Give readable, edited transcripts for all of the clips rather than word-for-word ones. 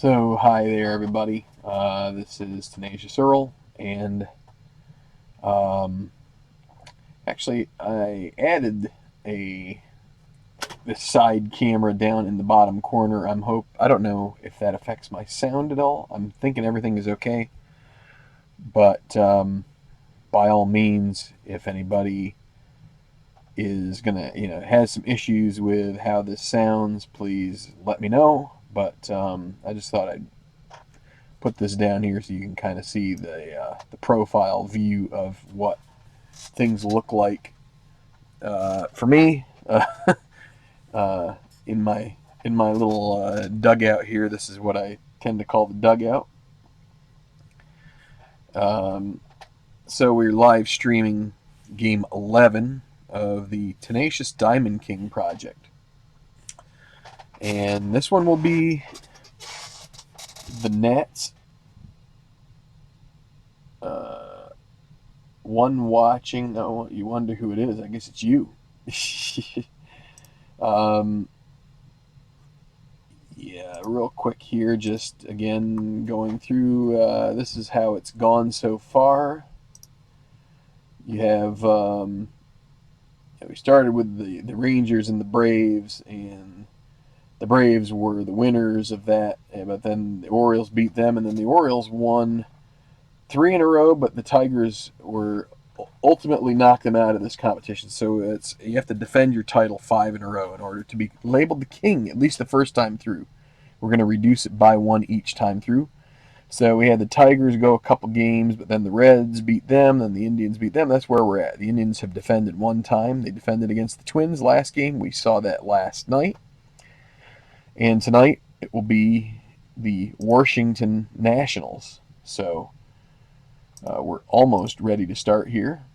So, hi there, everybody. This is Tenacious Earl, and um, actually, I added a this side camera down in the bottom corner. I don't know if that affects my sound at all. I'm thinking everything is okay, but by all means, if anybody is gonna, has some issues with how this sounds, please let me know. But I just thought I'd put this down here so you can kind of see the profile view of what things look like for me uh, in my little dugout here. This is what I tend to call the dugout. Um, so we're live streaming game 11 of the Tenacious Diamond King project, and this one will be the Nats. One watching. Oh, you wonder who it is. I guess it's you. um, yeah, real quick here. Just again going through. This is how it's gone so far. You have. We started with the Rangers and the Braves, and the Braves were the winners of that. But then the Orioles beat them, and then the Orioles won 3 in a row. But the Tigers were ultimately knocked them out of this competition. So you have to defend your title 5 in a row in order to be labeled the king at least the first time through. We're going to reduce it by one each time through. So we had the Tigers go a couple games, but then the Reds beat them, then the Indians beat them. That's where we're at. The Indians have defended one time. They defended against the Twins last game. We saw that last night. And tonight it will be the Washington Nationals. So we're almost ready to start here.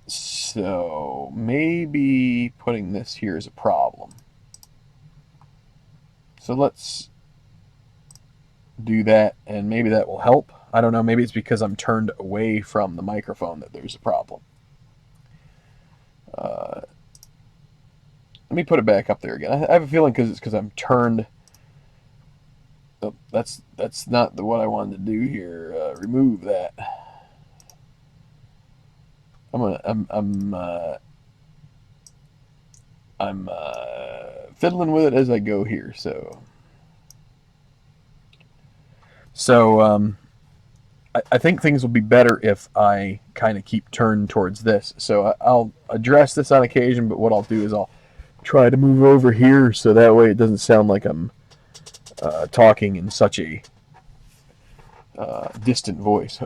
So maybe putting this here is a problem. So let's do that, and maybe that will help. I don't know, maybe it's because I'm turned away from the microphone that there's a problem. Let me put it back up there again. I have a feeling it's because I'm turned. Oh, that's not what I wanted to do here. Remove that. I'm fiddling with it as I go here. So I think things will be better if I kind of keep turned towards this. So I'll address this on occasion, but what I'll do is I'll try to move over here so that way it doesn't sound like I'm talking in such a distant voice.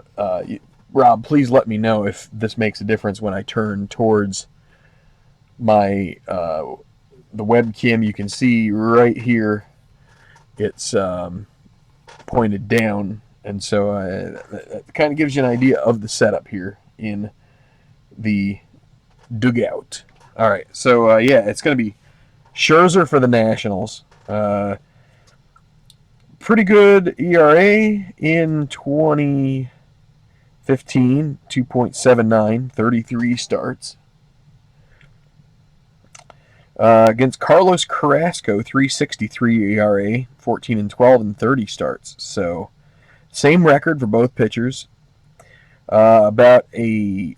Rob, please let me know if this makes a difference when I turn towards my the webcam. You can see right here it's pointed down, and so that kind of gives you an idea of the setup here in the dugout. All right, so yeah, it's going to be Scherzer for the Nationals. Pretty good ERA in 2015, 2.79, 33 starts. Against Carlos Carrasco, 3.63 ERA, 14-12 and 30 starts. So same record for both pitchers. About a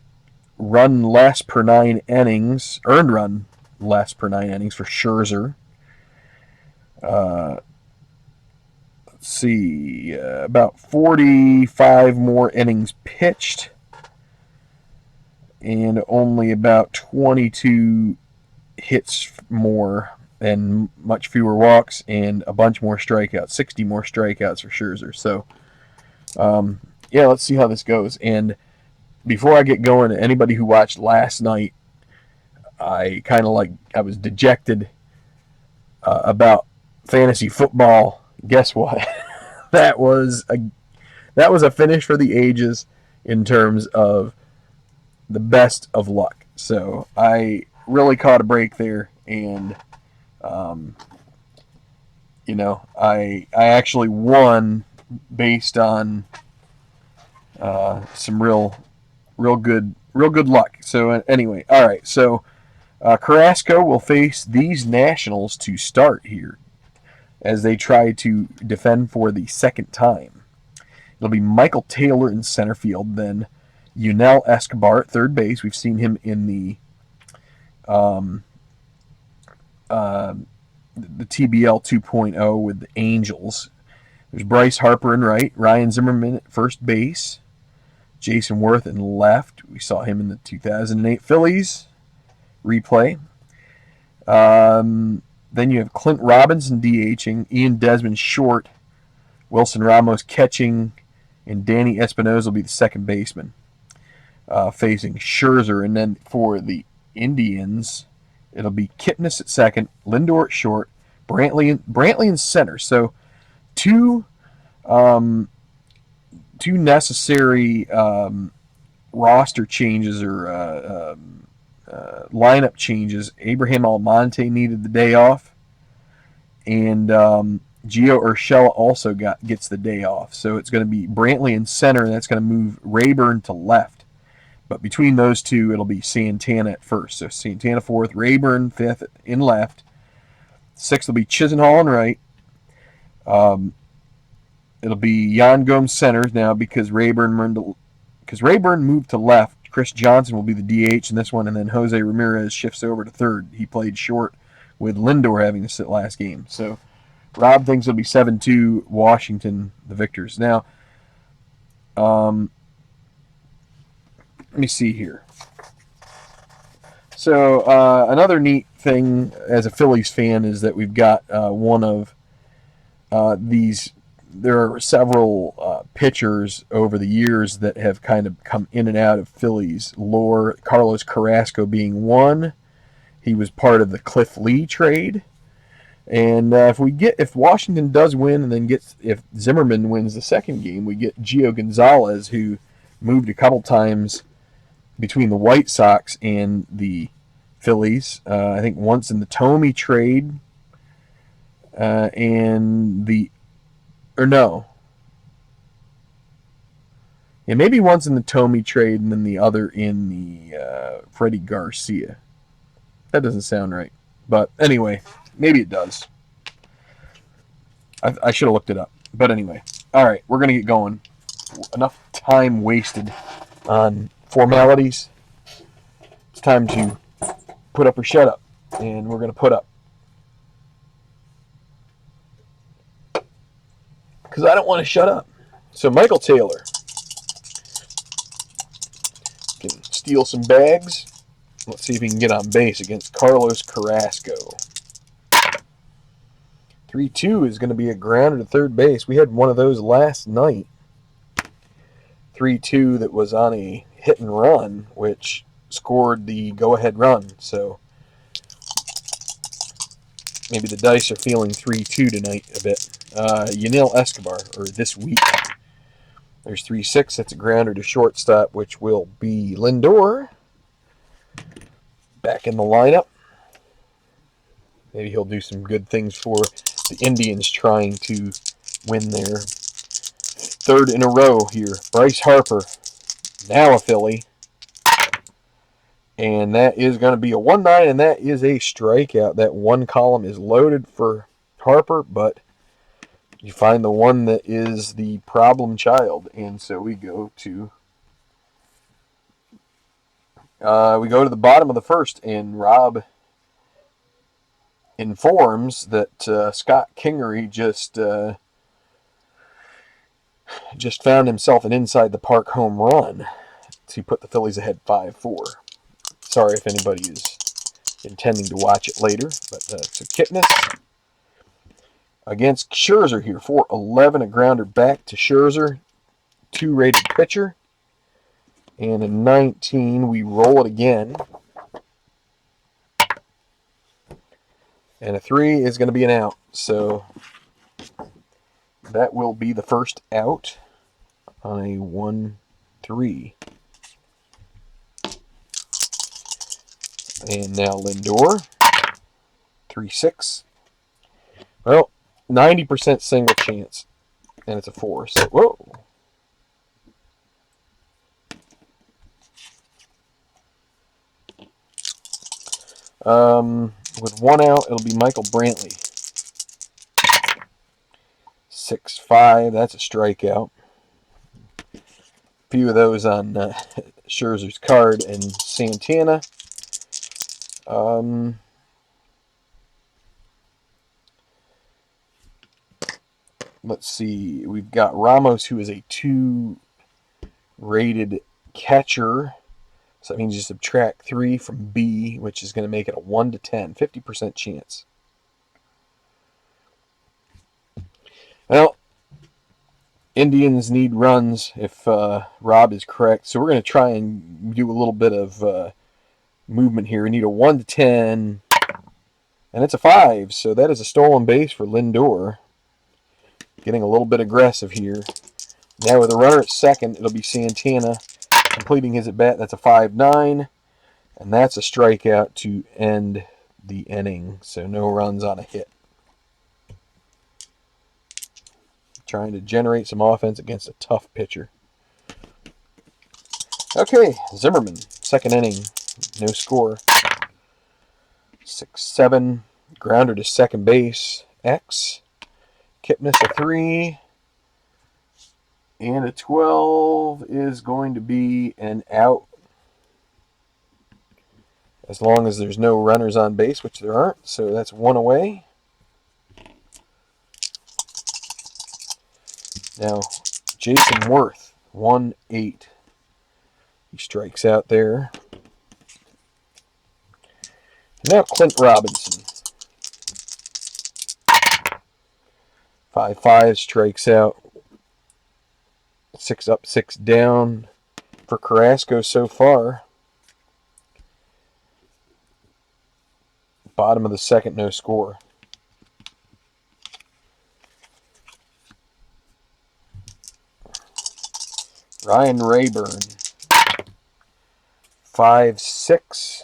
run less per 9 innings, earned run less per 9 innings for Scherzer. Let's see, about 45 more innings pitched, and only about 22 hits more, and much fewer walks, and a bunch more strikeouts, 60 more strikeouts for Scherzer. So, yeah, let's see how this goes. And before I get going, anybody who watched last night, I was dejected about fantasy football. Guess what? that was a finish for the ages in terms of the best of luck. So I really caught a break there, and I actually won based on some real good luck. So anyway, all right. So Carrasco will face these Nationals to start here as they try to defend for the second time. It'll be Michael Taylor in center field, then Yunel Escobar at third base. We've seen him in the TBL 2.0 with the Angels. There's Bryce Harper in right, Ryan Zimmerman at first base, Jason Worth in left. We saw him in the 2008 Phillies replay. Then you have Clint Robinson DHing, Ian Desmond short, Wilson Ramos catching, and Danny Espinosa will be the second baseman, facing Scherzer. And then for the Indians, it'll be Kipnis at second, Lindor at short, Brantley in center. So two necessary roster changes or lineup changes. Abraham Almonte needed the day off, and Gio Urshela also gets the day off. So it's going to be Brantley in center, and that's going to move Rayburn to left. But between those two, it'll be Santana at first. So Santana fourth, Rayburn fifth in left. Sixth will be Chisenhall in right. It'll be Yan Gomes center now because Rayburn moved to left. Chris Johnson will be the DH in this one, and then Jose Ramirez shifts over to third. He played short with Lindor having to sit last game. So Rob thinks it'll be 7-2 Washington, the victors. Now, let me see here. So another neat thing as a Phillies fan is that we've got one of these. There are several pitchers over the years that have kind of come in and out of Phillies lore. Carlos Carrasco being one. He was part of the Cliff Lee trade. And if Washington does win and then if Zimmerman wins the second game, we get Gio Gonzalez, who moved a couple times between the White Sox and the Phillies. I think once in the Tomey trade maybe once in the Tomey trade and then the other in the Freddie Garcia. That doesn't sound right. But anyway, maybe it does. I should have looked it up. But anyway. All right, we're going to get going. Enough time wasted on formalities. It's time to put up or shut up. And we're going to put up. Because I don't want to shut up. So Michael Taylor can steal some bags. Let's see if he can get on base against Carlos Carrasco. 3-2 is going to be a grounder to third base. We had one of those last night. 3-2 that was on a hit and run, which scored the go-ahead run. So maybe the dice are feeling 3-2 tonight a bit. Yunel Escobar, or this week. There's 3-6. That's a grounder to shortstop, which will be Lindor. Back in the lineup. Maybe he'll do some good things for the Indians trying to win their third in a row here. Bryce Harper, now a Philly. And that is going to be a 1-9, and that is a strikeout. That one column is loaded for Harper, but you find the one that is the problem child. And so we go to the bottom of the first, and Rob informs that Scott Kingery just found himself an inside the park home run to put the Phillies ahead 5-4. Sorry if anybody is intending to watch it later, but so Kipnis against Scherzer here. 4-11, a grounder back to Scherzer, 2-rated pitcher. And in 19, we roll it again. And a 3 is going to be an out. So that will be the first out on a 1-3. And now Lindor. 3-6. Well, 90% single chance. And it's a 4. So, whoa. With one out, it'll be Michael Brantley. 6-5. That's a strikeout. A few of those on Scherzer's card and Santana. Let's see. We've got Ramos, who is a 2 rated catcher. So that means you subtract 3 from B, which is going to make it a 1 to 10, 50% chance. Well, Indians need runs if Rob is correct. So we're going to try and do a little bit of movement here. We need a 1 to 10, and it's a 5. So that is a stolen base for Lindor. Getting a little bit aggressive here. Now with a runner at second, it'll be Santana completing his at-bat. That's a 5-9, and that's a strikeout to end the inning. So no runs on a hit. Trying to generate some offense against a tough pitcher. Okay, Zimmerman, second inning, no score. 6-7, grounder to second base. X. Kipnis a 3. And a 12 is going to be an out. As long as there's no runners on base, which there aren't. So that's 1 away. Now, Jason Worth, 1-8. He strikes out there. Now Clint Robinson. 5-5 strikes out. 6 up, 6 down for Carrasco so far. Bottom of the second, no score. Ryan Rayburn. 5-6.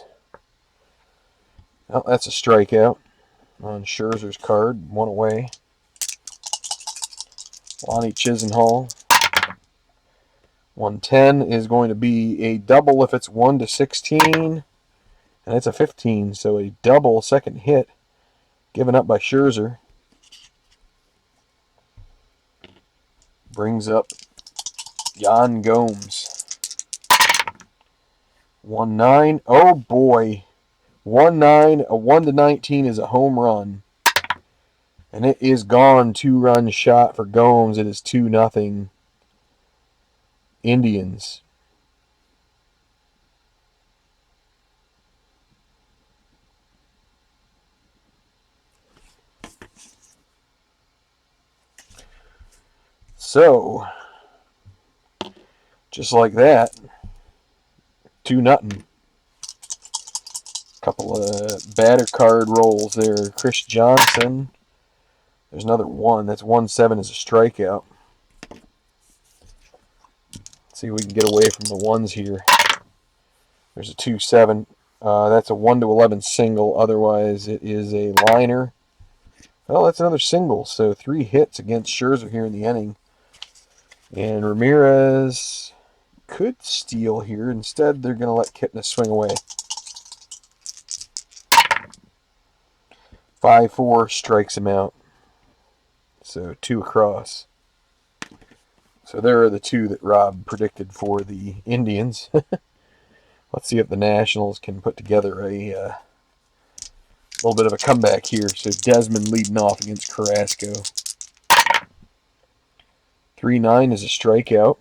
Oh, that's a strikeout on Scherzer's card. 1 away. Lonnie Chisenhall. 110 is going to be a double if it's 1 to 16. And it's a 15, so a double second hit given up by Scherzer. Brings up Yan Gomes. 1-9. Oh boy. 1-9. A 1 to 19 is a home run. And it is gone. 2-run shot for Gomes. It is 2-0 Indians. So, just like that, 2-0. Couple of batter card rolls there. Chris Johnson. There's another 1. That's 1-7 is a strikeout. Let's see if we can get away from the ones here. There's a 2-7. That's a 1 to 11 single. Otherwise, it is a liner. Well, that's another single. So 3 hits against Scherzer here in the inning. And Ramirez could steal here. Instead, they're going to let Kipnis swing away. 5-4 strikes him out. So 2 across. So there are the 2 that Rob predicted for the Indians. Let's see if the Nationals can put together a little bit of a comeback here. So Desmond leading off against Carrasco. 3-9 is a strikeout.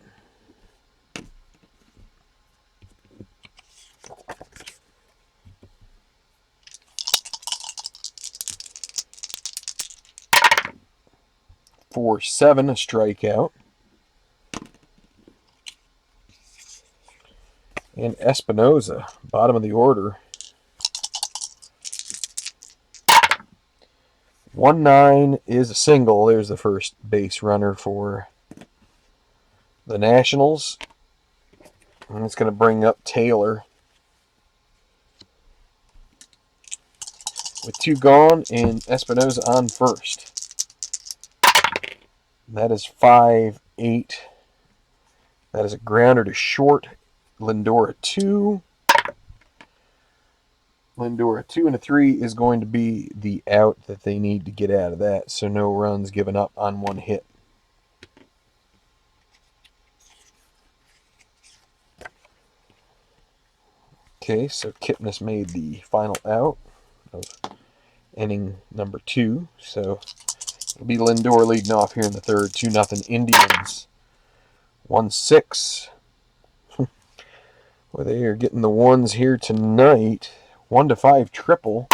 For 7, a strikeout. And Espinoza, bottom of the order. 1-9 is a single. There's the first base runner for the Nationals. And it's going to bring up Taylor. With 2 gone and Espinoza on first. That is 5-8. That is a grounder to short. Lindor at 2. Lindor, a 2 and a 3 is going to be the out that they need to get out of that, so no runs given up on one hit. Okay, so Kipnis made the final out of inning number 2, so it'll be Lindor leading off here in the third, 2-0 Indians. 1-6. Well, they are getting the ones here tonight. 1-5 triple.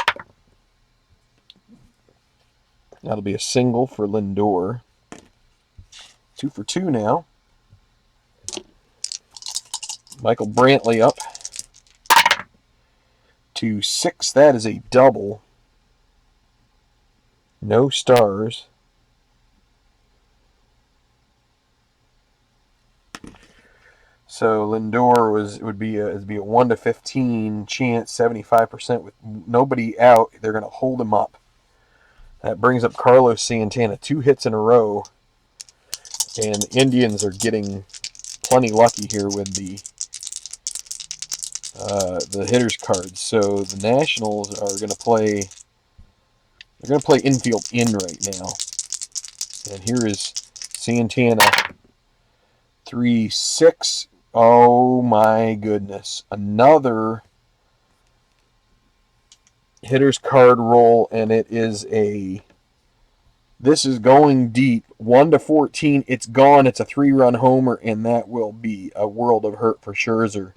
That'll be a single for Lindor. 2 for 2 now. Michael Brantley up. 2-6. That is a double. No stars. So Lindor would be a 1-15 chance, 75% with nobody out. They're going to hold him up. That brings up Carlos Santana, 2 hits in a row, and the Indians are getting plenty lucky here with the hitters cards. So the Nationals are going to play. They're going to play infield in right now, and here is Santana. 3-6. Oh my goodness. Another hitter's card roll, and it is this is going deep. 1-14. It's gone. It's a 3-run homer, and that will be a world of hurt for Scherzer.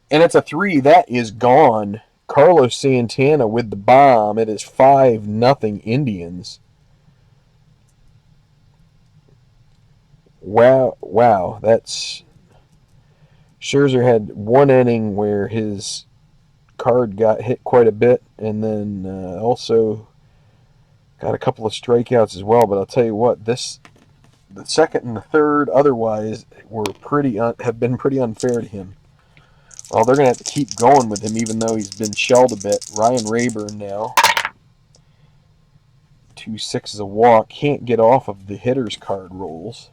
And it's a 3. That is gone. Carlos Santana with the bomb. It is 5-0 Indians. Wow. That's Scherzer had one inning where his card got hit quite a bit, and then also got a couple of strikeouts as well. But I'll tell you what, the second and the third otherwise have been pretty unfair to him. Well, they're going to have to keep going with him, even though he's been shelled a bit. Ryan Rayburn now. 2-6 is a walk. Can't get off of the hitter's card rolls.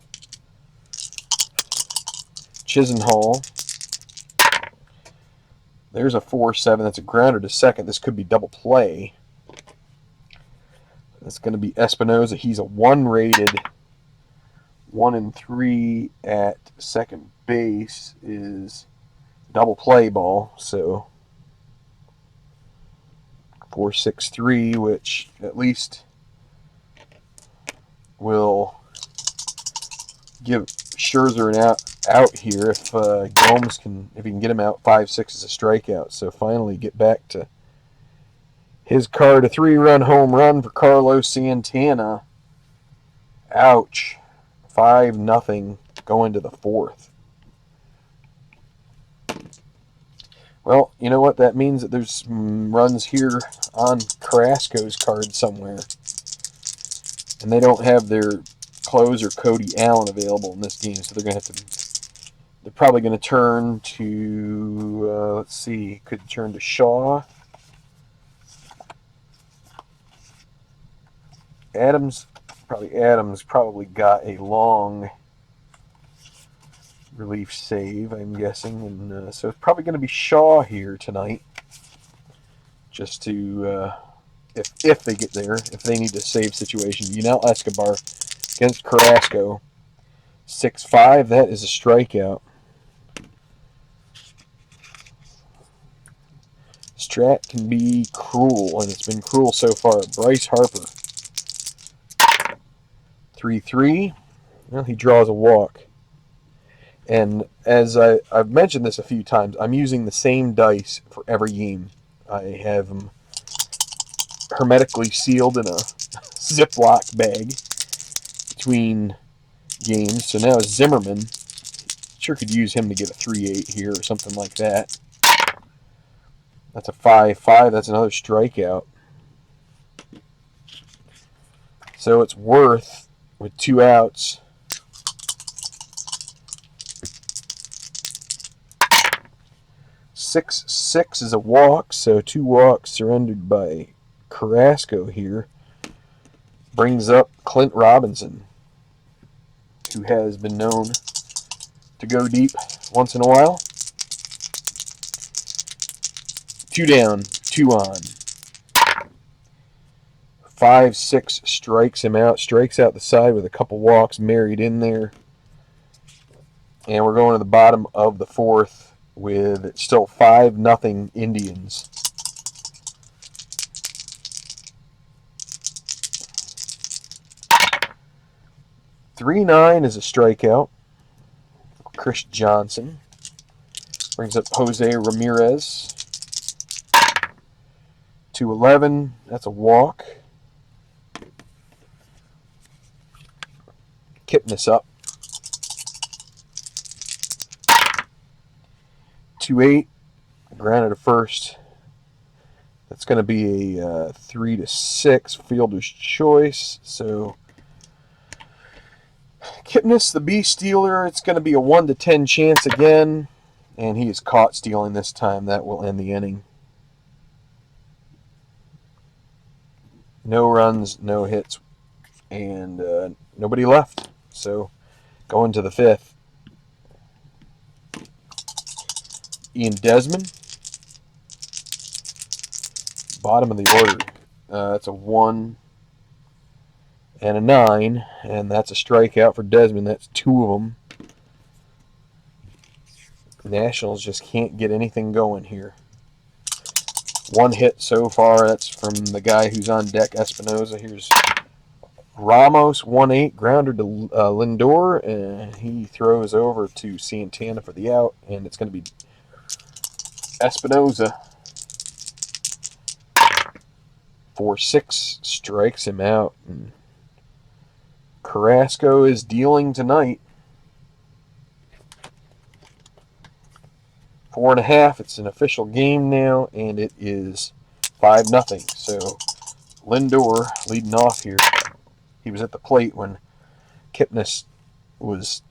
Chisenhall. There's a 4-7. That's a grounder to second. This could be double play. That's going to be Espinoza. He's a 1-rated. 1-3 at second base is double play ball. So 4-6-3, which at least will give Scherzer an out here if Gomes if he can get him out. 5-6 is a strikeout. So finally get back to his card. A 3-run home run for Carlos Santana. Ouch. 5-0 going to the fourth. Well, you know what? That means that there's runs here on Carrasco's card somewhere. And they don't have their closer Cody Allen available in this game, so they're going to have to. They're probably going to turn to. Let's see. Could turn to Shaw. Adams probably got a long relief save, I'm guessing, and so it's probably going to be Shaw here tonight, just to if they get there, if they need a save situation. Yunel Escobar against Carrasco, 6-5. That is a strikeout. Strat can be cruel, and it's been cruel so far. Bryce Harper, 3-3. Well, he draws a walk. And as I've mentioned this a few times, I'm using the same dice for every game. I have them hermetically sealed in a Ziploc bag between games. So now Zimmerman, sure could use him to get a 3-8 here or something like that. That's a 5-5. That's another strikeout. So it's Worth with 2 outs. 6-6 is a walk, so 2 walks surrendered by Carrasco here. Brings up Clint Robinson, who has been known to go deep once in a while. 2 down, 2 on. 5-6 strikes him out. Strikes out the side with a couple walks married in there. And we're going to the bottom of the 4th with still 5-0 Indians. "3-9 is a strikeout. Chris Johnson. Brings up Jose Ramirez. 2-11, that's a walk. Kipnis up. 2-8, grounded to first. That's going to be a 3-6 fielder's choice. So Kipnis, the B stealer, it's going to be a 1-10 chance again. And he is caught stealing this time. That will end the inning. No runs, no hits, and nobody left. So going to the 5th. Ian Desmond. Bottom of the order. That's a 1 and a 9, and that's a strikeout for Desmond. That's 2 of them. Nationals just can't get anything going here. 1 hit so far. That's from the guy who's on deck, Espinoza. Here's Ramos, 1-8, grounder to Lindor, and he throws over to Santana for the out, and it's going to be Espinoza. 4-6 strikes him out. And Carrasco is dealing tonight. 4.5. It's an official game now, and it is 5-0. So Lindor leading off here. He was at the plate when Kipnis was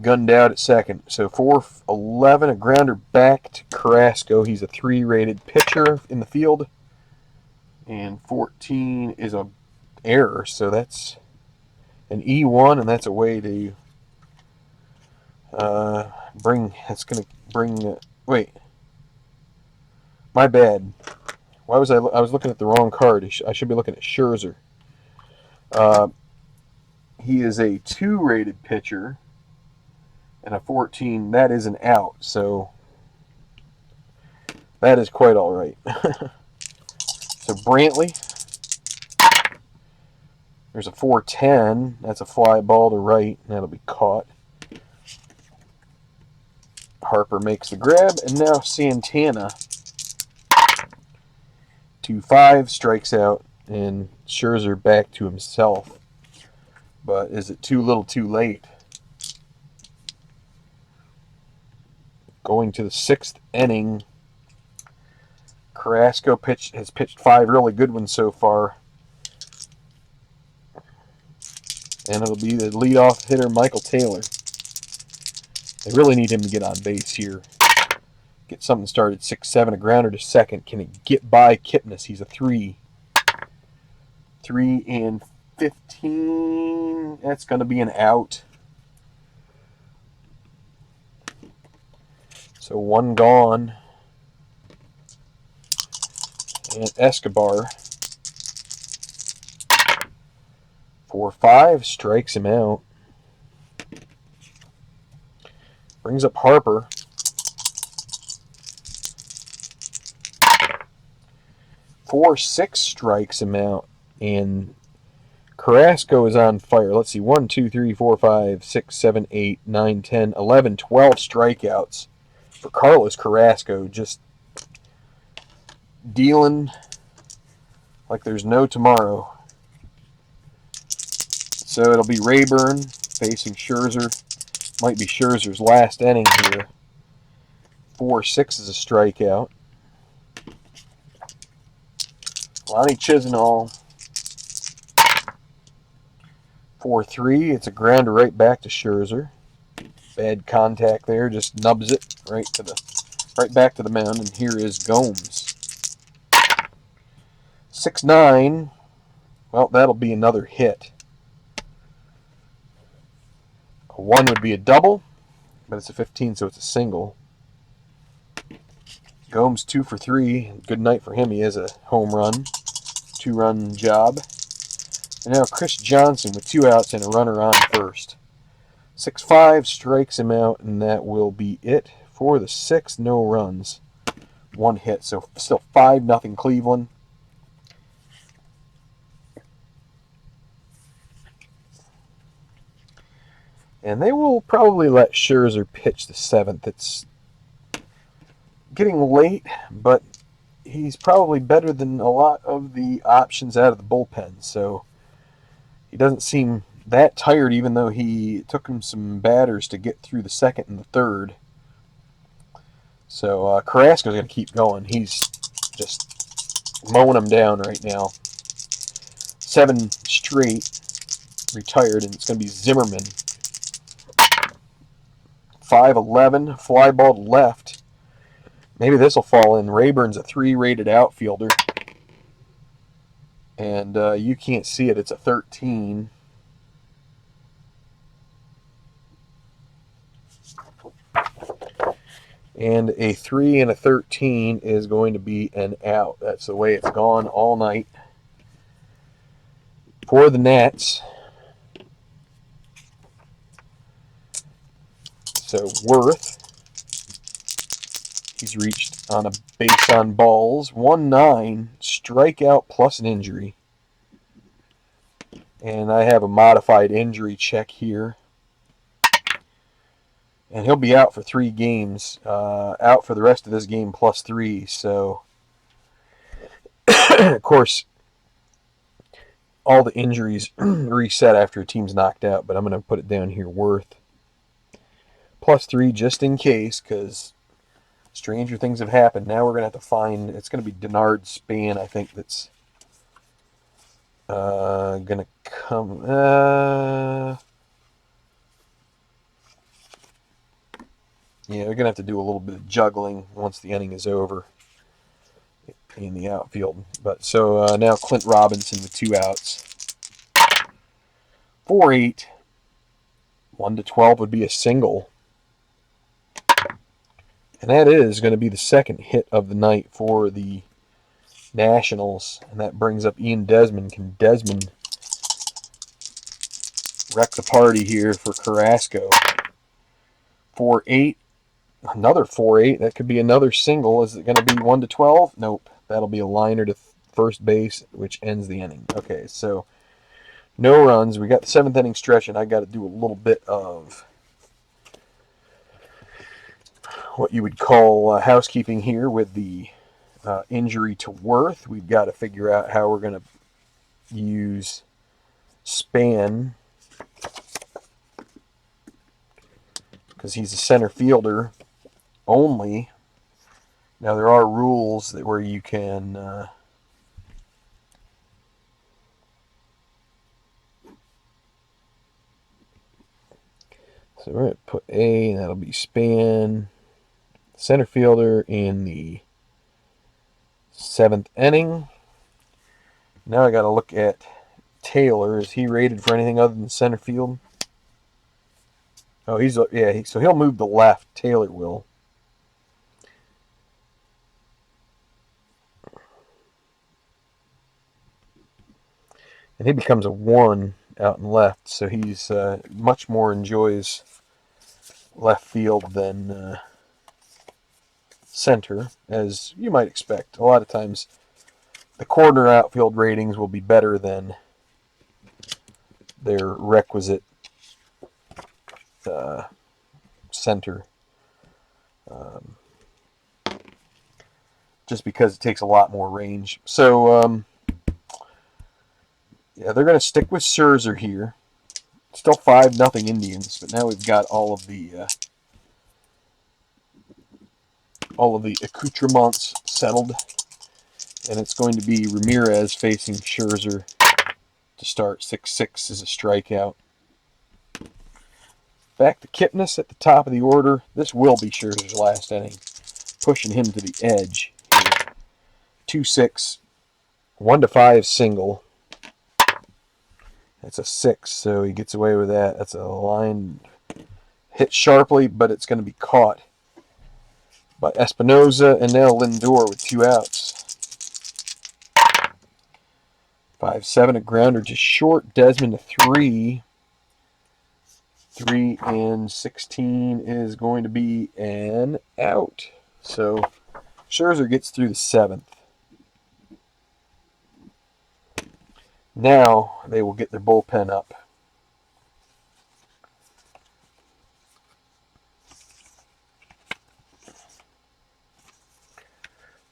gunned out at second. So 4-11, a grounder back to Carrasco. He's a 3-rated pitcher in the field. And 14 is a error, so that's an E1, and that's a way to that's going to bring, wait, my bad. Why was I was looking at the wrong card. I should be looking at Scherzer. He is a 2-rated pitcher, and a 14, that is an out, so that is quite all right. So Brantley, there's a 4-10. That's a fly ball to right, and that'll be caught. Harper makes the grab, and now Santana, 2-5, strikes out, and Scherzer back to himself. But is it too little too late? Going to the 6th inning. Carrasco has pitched 5 really good ones so far. And it'll be the leadoff hitter, Michael Taylor. They really need him to get on base here. Get something started. 6-7, a grounder to second. Can he get by Kipnis? He's a 3. 3-15. That's going to be an out. So 1 gone. And Escobar, 4-5, strikes him out. Brings up Harper. 4-6, strikes him out. And Carrasco is on fire. Let's see, 1, 2, 3, 4, 5, 6, 7, 8, 9, 10, 11, 12 strikeouts for Carlos Carrasco. Just dealing like there's no tomorrow. So it'll be Rayburn facing Scherzer. Might be Scherzer's last inning here. 4-6 is a strikeout. Lonnie Chisenhall, 4-3. It's a grounder right back to Scherzer. Bad contact there, just nubs it right back to the mound. And here is Gomes. 6-9. Well, that'll be another hit. A 1 would be a double, but it's a 15, so it's a single. Gomes 2 for 3. Good night for him. He has a home run. 2-run job. And now Chris Johnson with 2 outs and a runner on first. 6-5 strikes him out, and that will be it for the 6th. No runs. 1 hit. So still 5-0 Cleveland. And they will probably let Scherzer pitch the 7th. It's getting late, but he's probably better than a lot of the options out of the bullpen. So he doesn't seem that tired, even though he took him some batters to get through the 2nd and the 3rd. So Carrasco's going to keep going. He's just mowing him down right now. 7 straight retired, and it's going to be Zimmerman. 5-11, fly ball to left. Maybe this will fall in. Rayburn's a 3-rated outfielder. And you can't see it. It's a 13. And a 3 and a 13 is going to be an out. That's the way it's gone all night for the Nats. So Worth, he's reached on a base on balls. 1-9, strikeout plus an injury. And I have a modified injury check here. And he'll be out for 3 games. Out for the rest of this game plus 3. So, of course, all the injuries reset after a team's knocked out. But I'm going to put it down here, Worth. Plus 3 just in case, because stranger things have happened. Now we're going to have to find, it's going to be Denard Span, I think, that's going to come. Yeah, we're going to have to do a little bit of juggling once the inning is over in the outfield. But so now Clint Robinson with 2 outs. 4-8. 1-12 would be a single. And that is going to be the 2nd hit of the night for the Nationals. And that brings up Ian Desmond. Can Desmond wreck the party here for Carrasco? 4-8. Another 4-8. That could be another single. Is it going to be 1-12? Nope. That'll be a liner to first base, which ends the inning. Okay, so no runs. We got the 7th inning stretch, and I got to do a little bit of what you would call housekeeping here with the injury to Worth. We've got to figure out how we're going to use Span, because he's a center fielder only. Now there are rules that where you can so we're going to put A, and that'll be Span, center fielder in the 7th inning. Now I got to look at Taylor. Is he rated for anything other than center field? Oh, so he'll move to left. Taylor will. And he becomes a 1 out and left, so he's much more enjoys left field than center, as you might expect. A lot of times the corner outfield ratings will be better than their requisite center, just because it takes a lot more range. So yeah, they're going to stick with Scherzer here. Still 5-0 Indians, but now we've got all of the accoutrements settled, and it's going to be Ramirez facing Scherzer to start. 6-6 is a strikeout. Back to Kipnis at the top of the order. This will be Scherzer's last inning, pushing him to the edge. 2-6, 1-5 single. That's a 6, so he gets away with that. That's a line hit sharply, but it's going to be caught by Espinoza, and now Lindor with 2 outs. 5-7, a grounder just short. Desmond to 3. 3 and 16 is going to be an out. So Scherzer gets through the 7th. Now they will get their bullpen up.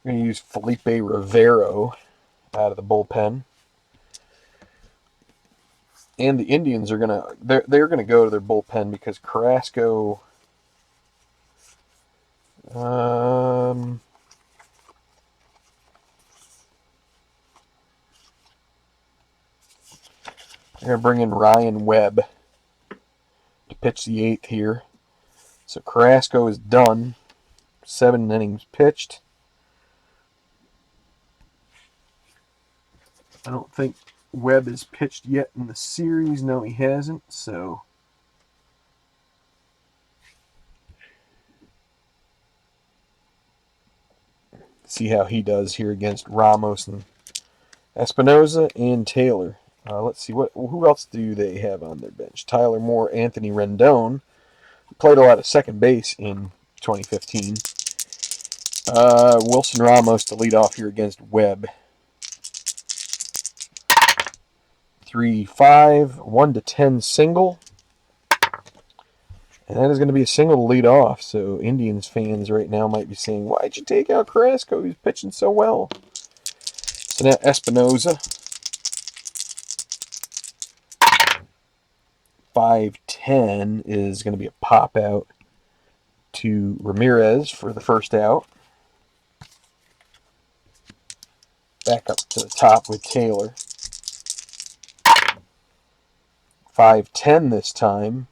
We're going to use Felipe Rivero out of the bullpen. And the Indians are they're gonna go to their bullpen because Carrasco they're gonna bring in Ryan Webb to pitch the 8th here. So Carrasco is done. 7 innings pitched. I don't think Webb has pitched yet in the series. No, he hasn't. So see how he does here against Ramos and Espinoza and Taylor. Let's see who else do they have on their bench. Tyler Moore, Anthony Rendon, played a lot of second base in 2015. Wilson Ramos to lead off here against Webb. 3-5, 1-10 single. And that is going to be a single to lead off. So Indians fans right now might be saying, why'd you take out Carrasco? He's pitching so well. So now Espinoza. 5-10 is going to be a pop out to Ramirez for the first out. Back up to the top with Taylor. 5-10 this time.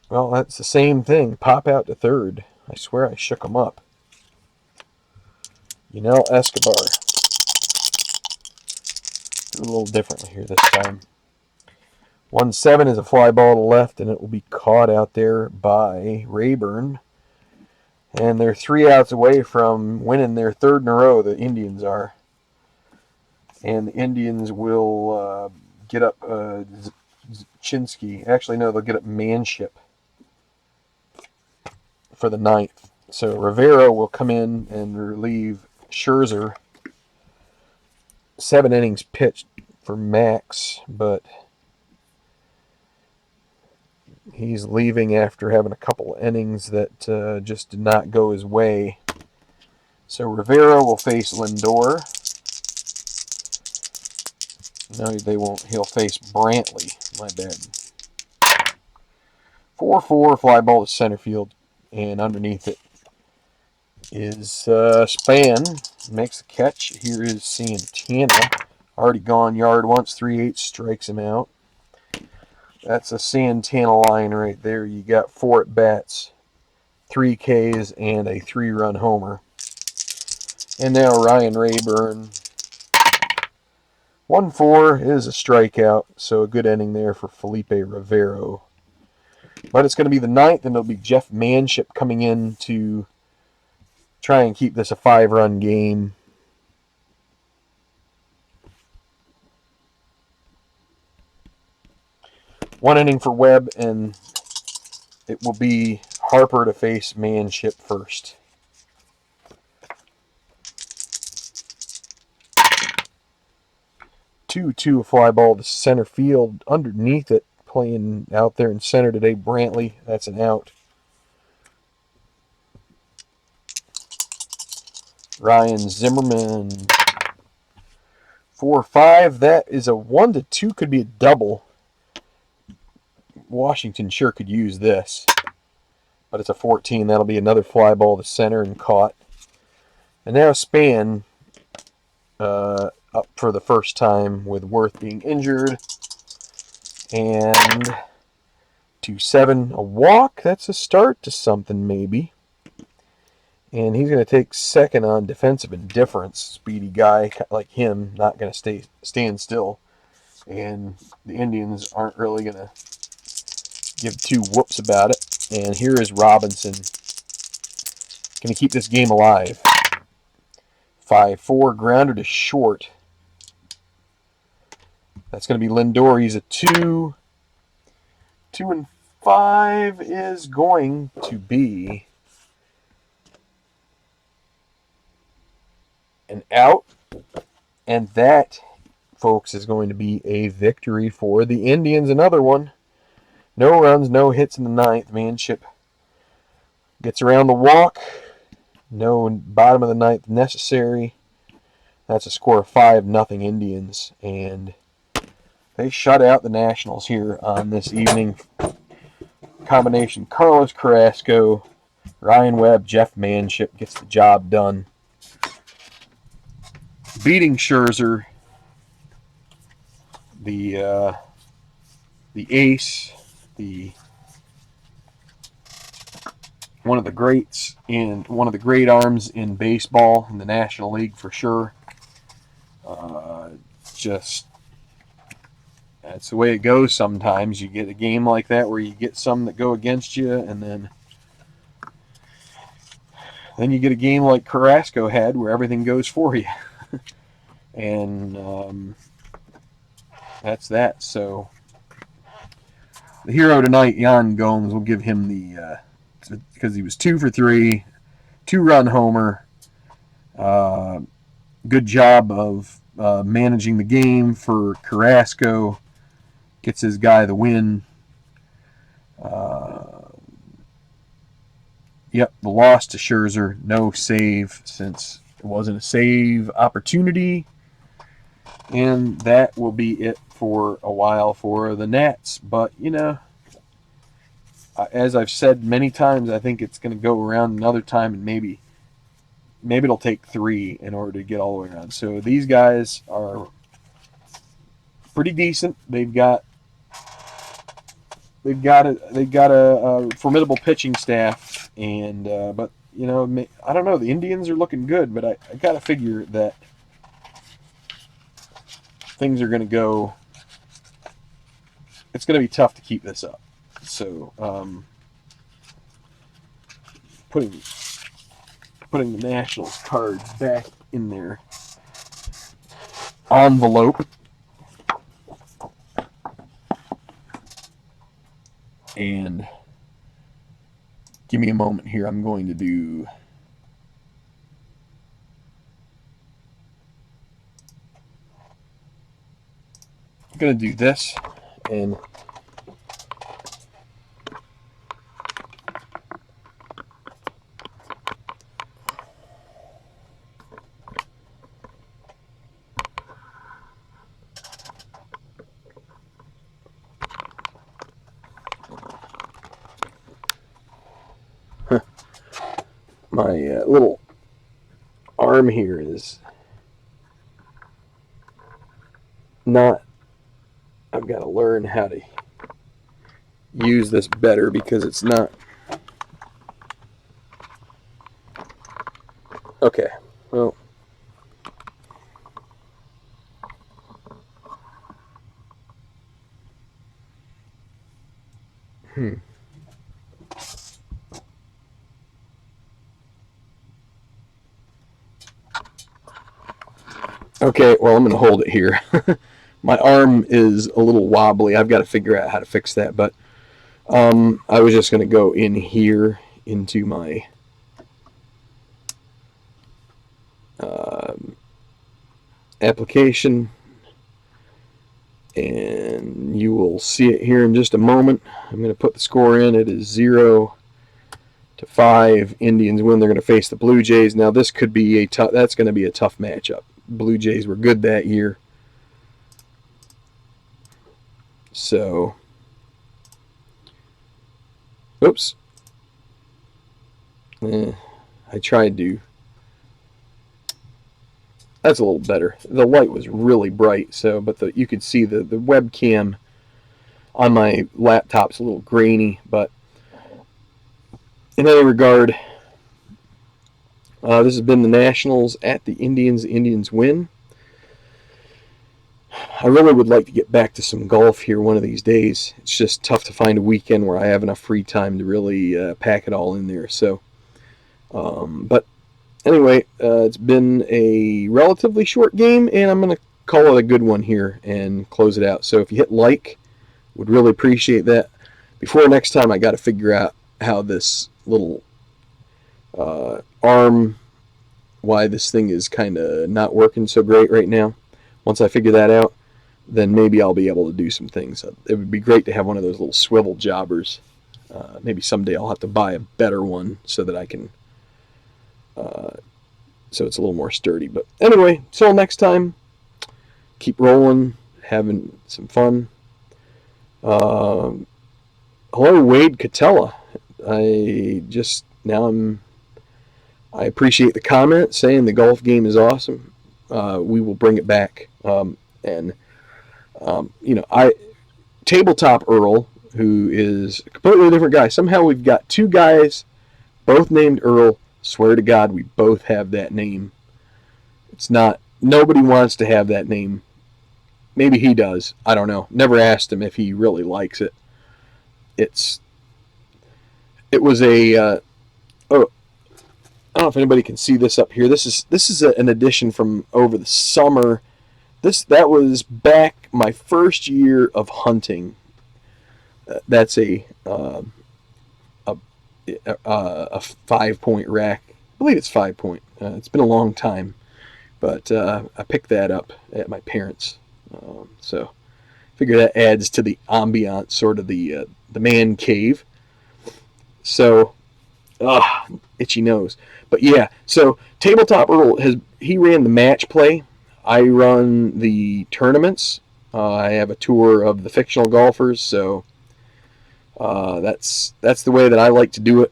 Well, that's the same thing. Pop out to third. I swear I shook him up. Yunel Escobar. Do a little differently here this time. 1-7 is a fly ball to left, and it will be caught out there by Rayburn. And they're 3 outs away from winning their 3rd in a row, the Indians are. And the Indians will get up Chinsky. Actually, no, they'll get up Manship for the 9th. So Rivero will come in and relieve Scherzer. 7 innings pitched for Max, but he's leaving after having a couple innings that just did not go his way. So Rivero will face Lindor. No, they won't. He'll face Brantley. My bad. 4-4, fly ball to center field, and underneath it is Span. Makes the catch. Here is Santana. Already gone yard once. 3-8 strikes him out. That's a Santana line right there. You got 4 at bats, 3 Ks, and a 3-run homer. And now Ryan Rayburn. 1-4 is a strikeout, so a good inning there for Felipe Rivero. But it's going to be the 9th, and it'll be Jeff Manship coming in to try and keep this a 5-run game. One inning for Webb, and it will be Harper to face Manship first. A fly ball to center field. Underneath it, playing out there in center today, Brantley. That's an out. Ryan Zimmerman. 4-5. That is a 1-2. Could be a double. Washington sure could use this. But it's a 14. That'll be another fly ball to center and caught. And now Span up for the first time with Worth being injured. And 2-7, a walk. That's a start to something maybe. And he's going to take second on defensive indifference. Speedy guy like him, not going to stand still. And the Indians aren't really going to give 2 whoops about it. And here is Robinson. going to keep this game alive. 5-4, grounded to short. That's going to be Lindor. He's a 2. 2 and 5 is going to be an out. And that, folks, is going to be a victory for the Indians. Another one. No runs, no hits in the ninth. Manship gets around the walk. No bottom of the ninth necessary. That's a score of 5-0 Indians. And they shut out the Nationals here on this evening. Combination Carlos Carrasco, Ryan Webb, Jeff Manship gets the job done. Beating Scherzer, the ace, one of the greats and one of the great arms in baseball in the National League for sure. Just that's the way it goes sometimes. You get a game like that where you get some that go against you, and then you get a game like Carrasco had where everything goes for you. And that's that. So the hero tonight, Yan Gomes, will give him the because he was 2 for 3, 2-run homer. Good job of managing the game for Carrasco. Gets his guy the win. Yep, the loss to Scherzer. No save since it wasn't a save opportunity. And that will be it for a while for the Nats. But, you know, as I've said many times, I think it's going to go around another time, and maybe it'll take 3 in order to get all the way around. So these guys are pretty decent. They've got a formidable pitching staff, and but you know, I don't know. The Indians are looking good, but I got to figure that things are going to go. It's going to be tough to keep this up. So putting the Nationals cards back in their envelope. And give me a moment here. I'm going to do this, and my little arm here is not. I've got to learn how to use this better because it's not. Okay, well. Okay, well, I'm going to hold it here. My arm is a little wobbly. I've got to figure out how to fix that. But I was just going to go in here into my application, and you will see it here in just a moment. I'm going to put the score in. It is 0-5. Indians win. They're going to face the Blue Jays. Now, this could be a tough. That's going to be a tough matchup. Blue Jays were good that year. So, oops. I tried to. That's a little better. The light was really bright, so but you could see the webcam on my laptop's a little grainy, but in any regard, this has been the Nationals at the Indians. The Indians win. I really would like to get back to some golf here one of these days. It's just tough to find a weekend where I have enough free time to really pack it all in there. So But anyway, it's been a relatively short game, and I'm going to call it a good one here and close it out. So if you hit like, would really appreciate that. Before next time, I got to figure out how this little arm, why this thing is kind of not working so great right now. Once I figure that out, then maybe I'll be able to do some things. It would be great to have one of those little swivel jobbers. Maybe someday I'll have to buy a better one so that I can, so it's a little more sturdy. But anyway, till next time, keep rolling, having some fun. Hello, Wade Catella. I appreciate the comment saying the golf game is awesome. We will bring it back. Tabletop Earl, who is a completely different guy. Somehow we've got two guys, both named Earl. Swear to God, we both have that name. Nobody wants to have that name. Maybe he does. I don't know. Never asked him if he really likes it. It was a, I don't know if anybody can see this up here. This is an edition from over the summer. That was back my first year of hunting. That's a 5-point rack. I believe it's 5-point. It's been a long time, but I picked that up at my parents'. So I figure that adds to the ambiance, sort of the man cave. So, itchy nose. But yeah, so Tabletop Earl he ran the match play. I run the tournaments. I have a tour of the fictional golfers, so that's the way that I like to do it.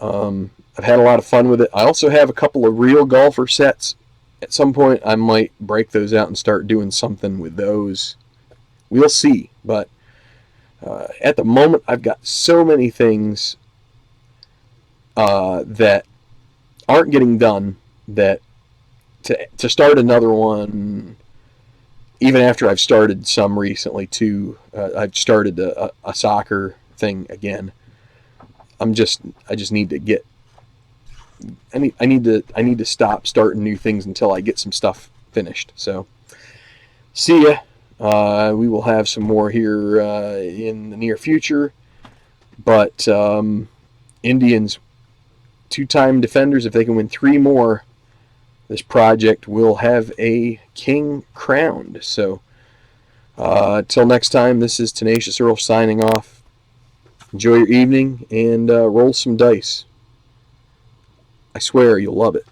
I've had a lot of fun with it. I also have a couple of real golfer sets. At some point, I might break those out and start doing something with those. We'll see. But at the moment, I've got so many things that aren't getting done that to start another one, even after I've started some recently too. I've started a soccer thing again. I just need to get. I need to stop starting new things until I get some stuff finished. So, see ya. We will have some more here in the near future. But Indians, 2-time defenders, if they can win 3 more, this project will have a king crowned. So, till next time, this is Tenacious Earl signing off. Enjoy your evening and roll some dice. I swear you'll love it.